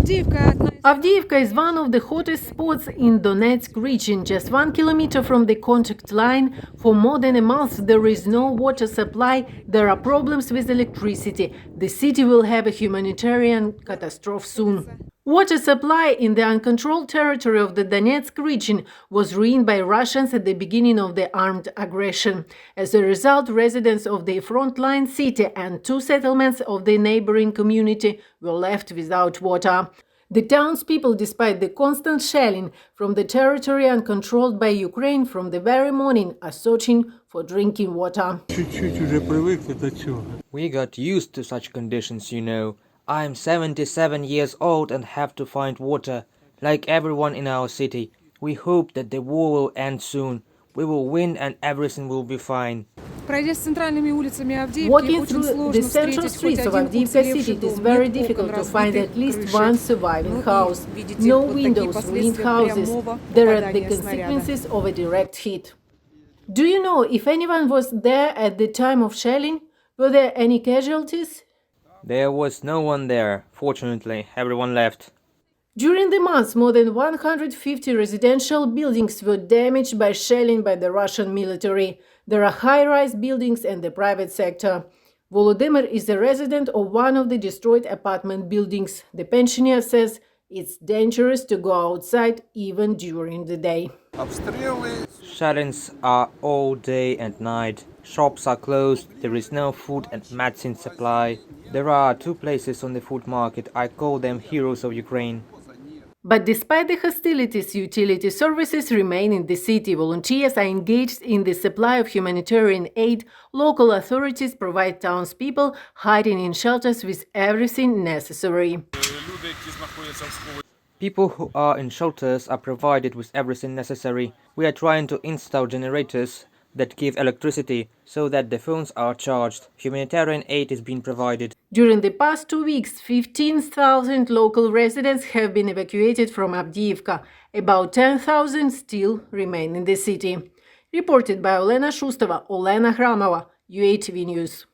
Avdiivka is one of the hottest spots in Donetsk region. Just 1 kilometer from the contact line, for more than a month there is no water supply, there are problems with electricity. The city will have a humanitarian catastrophe soon. Water supply in the uncontrolled territory of the Donetsk region was ruined by Russians at the beginning of the armed aggression. As a result, residents of the frontline city and 2 settlements of the neighboring community were left without water. The townspeople, despite the constant shelling from the territory uncontrolled by Ukraine from the very morning, are searching for drinking water. We got used to such conditions, you know. I'm 77 years old and have to find water, like everyone in our city. We hope that the war will end soon. We will win and everything will be fine. Walking through the central streets of Avdiivka city, it is very difficult to find at least one surviving house. No windows, ruined houses. There are the consequences of a direct hit. Do you know if anyone was there at the time of shelling? Were there any casualties? There was no one there. Fortunately, everyone left. During the month, more than 150 residential buildings were damaged by shelling by the Russian military. There are high-rise buildings and the private sector. Volodymyr is a resident of one of the destroyed apartment buildings. The pensioner says it's dangerous to go outside even during the day. Shellings are all day and night. Shops are closed. There is no food and medicine supply. There are 2 places on the food market. I call them heroes of Ukraine. But despite the hostilities, utility services remain in the city. Volunteers are engaged in the supply of humanitarian aid. Local authorities provide townspeople hiding in shelters with everything necessary. People who are in shelters are provided with everything necessary. We are trying to install generators that give electricity so that the phones are charged. Humanitarian aid is being provided. During the past 2 weeks, 15,000 local residents have been evacuated from Avdiivka. About 10,000 still remain in the city. Reported by Olena Shustova, Olena Hramova, UATV News.